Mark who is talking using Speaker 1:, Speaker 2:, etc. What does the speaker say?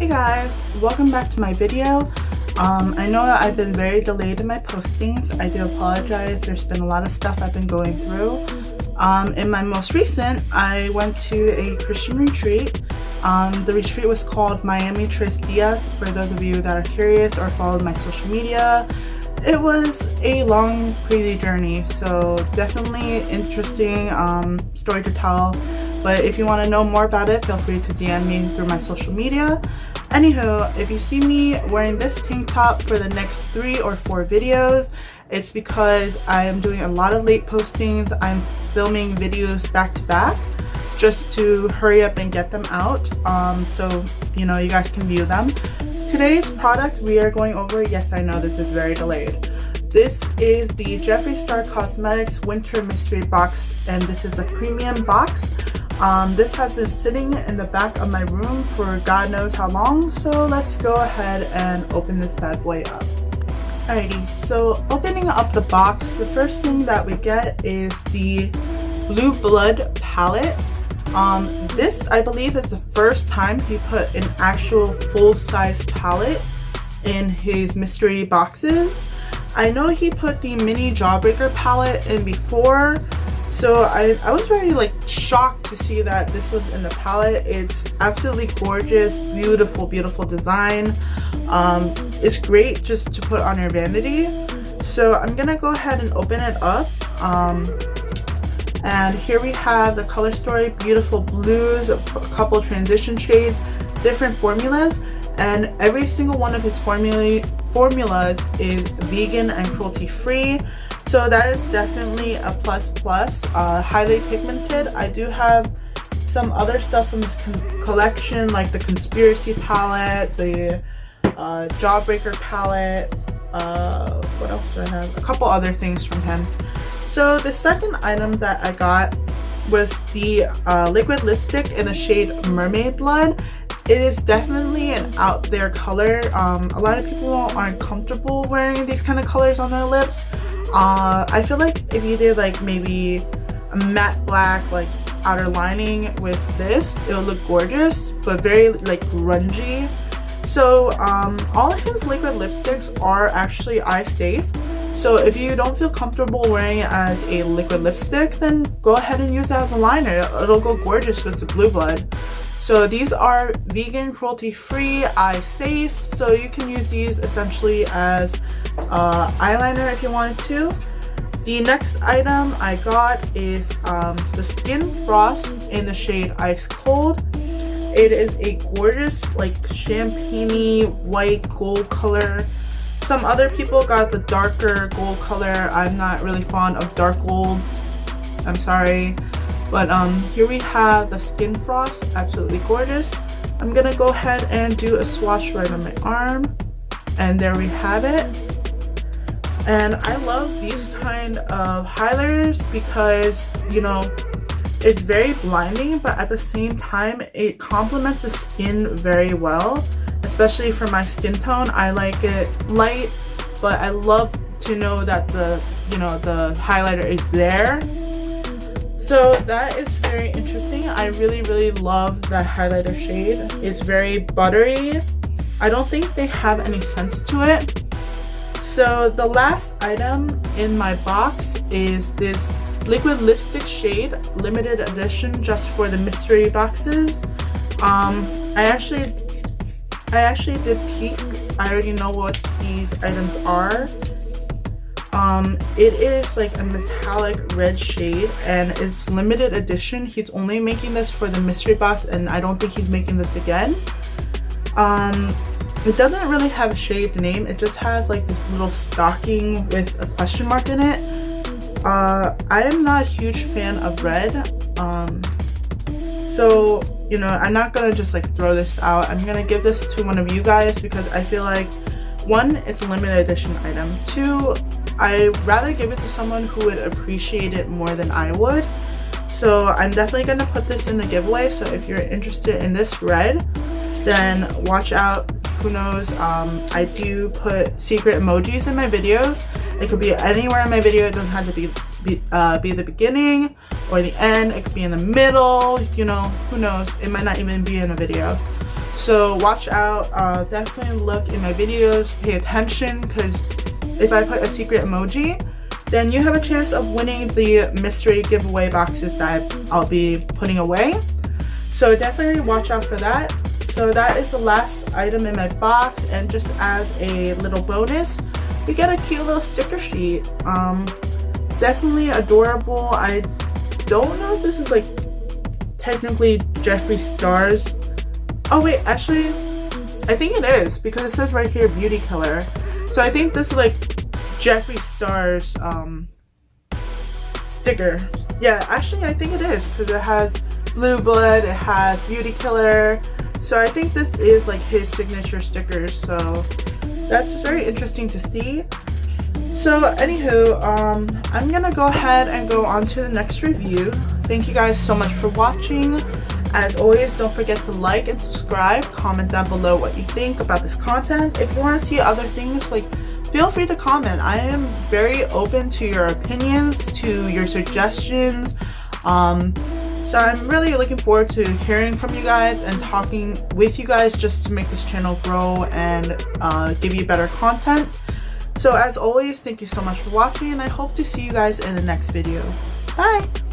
Speaker 1: Hey guys, welcome back to my video. I know that I've been very delayed in my postings. I do apologize. There's been a lot of stuff I've been going through. In my most recent, I went to a Christian retreat. The retreat was called Miami Diaz, for those of you that are curious or followed my social media. It was a long, crazy journey, so definitely interesting story to tell. But if you want to know more about it, feel free to DM me through my social media. Anywho, if you see me wearing this tank top for the next 3 or 4 videos, it's because I am doing a lot of late postings. I'm filming videos back to back just to hurry up and get them out, so you know, you guys can view them. Today's product we are going over, yes I know this is very delayed. This is the Jeffree Star Cosmetics Winter Mystery Box, and this is a premium box. This has been sitting in the back of my room for God knows how long, so let's go ahead and open this bad boy up. Alrighty, so opening up the box, the first thing that we get is the Blue Blood palette. This I believe is the first time he put an actual full-size palette in his mystery boxes. I know he put the mini Jawbreaker palette in before, so I was very shocked to see that this was in the palette. It's absolutely gorgeous, beautiful design. It's great just to put on your vanity. So I'm gonna go ahead and open it up. And here we have the color story, beautiful blues, a couple transition shades, different formulas, and every single one of his formulas is vegan and cruelty free. So that is definitely a plus. Highly pigmented. I do have some other stuff from this collection, like the Conspiracy palette, the Jawbreaker palette. What else do I have? A couple other things from him. So the second item that I got was the liquid lipstick in the shade Mermaid Blood. It is definitely an out there color. A lot of people aren't comfortable wearing these kind of colors on their lips. I feel like if you did maybe a matte black outer lining with this, it would look gorgeous, but very grungy. So all of his liquid lipsticks are actually eye safe. So if you don't feel comfortable wearing it as a liquid lipstick, then go ahead and use it as a liner. It'll go gorgeous with the Blue Blood. So these are vegan, cruelty free, eye safe, so you can use these essentially as eyeliner if you wanted to. The next item I got is the Skin Frost in the shade Ice Cold. It is a gorgeous champagne-y white gold color. Some other people got the darker gold color. I'm not really fond of dark gold, I'm sorry. But here we have the Skin Frost, absolutely gorgeous. I'm gonna go ahead and do a swatch right on my arm, and there we have it. And I love these kind of highlighters because, you know, it's very blinding, but at the same time it complements the skin very well, especially for my skin tone. I like it light, but I love to know that the highlighter is there. So that is very interesting. I really love that highlighter shade. It's very buttery. I don't think they have any scents to it. So the last item in my box is this liquid lipstick shade, limited edition just for the mystery boxes. I actually did peek. I already know what these items are. It is a metallic red shade, and it's limited edition. He's only making this for the mystery box, and I don't think he's making this again. It doesn't really have a shade name. It just has this little stocking with a question mark in it. I am not a huge fan of red, so you know, I'm not gonna just throw this out. I'm gonna give this to one of you guys because I feel like, 1, it's a limited edition item. 2, I'd rather give it to someone who would appreciate it more than I would. So I'm definitely gonna put this in the giveaway. So if you're interested in this red, then watch out. Who knows? I do put secret emojis in my videos. It could be anywhere in my video. It doesn't have to be the beginning or the end. It could be in the middle. You know, who knows? It might not even be in a video. So watch out, definitely look in my videos, pay attention, because if I put a secret emoji, then you have a chance of winning the mystery giveaway boxes that I'll be putting away. So definitely watch out for that. So that is the last item in my box, and just as a little bonus, you get a cute little sticker sheet. Definitely adorable. I don't know if this is like technically Jeffree Star's. Oh wait, actually I think it is, because it says right here beauty killer. So I think this is like Jeffree Star's sticker. Yeah, actually I think it is, because it has blue blood, it has beauty killer. So I think this is like his signature sticker. So that's very interesting to see. So anywho, I'm gonna go ahead and go on to the next review. Thank you guys so much for watching. As always, don't forget to like and subscribe. Comment down below what you think about this content. If you want to see other things, like, feel free to comment. I am very open to your opinions, to your suggestions. So I'm really looking forward to hearing from you guys and talking with you guys, just to make this channel grow and give you better content. So as always, thank you so much for watching, and I hope to see you guys in the next video. Bye!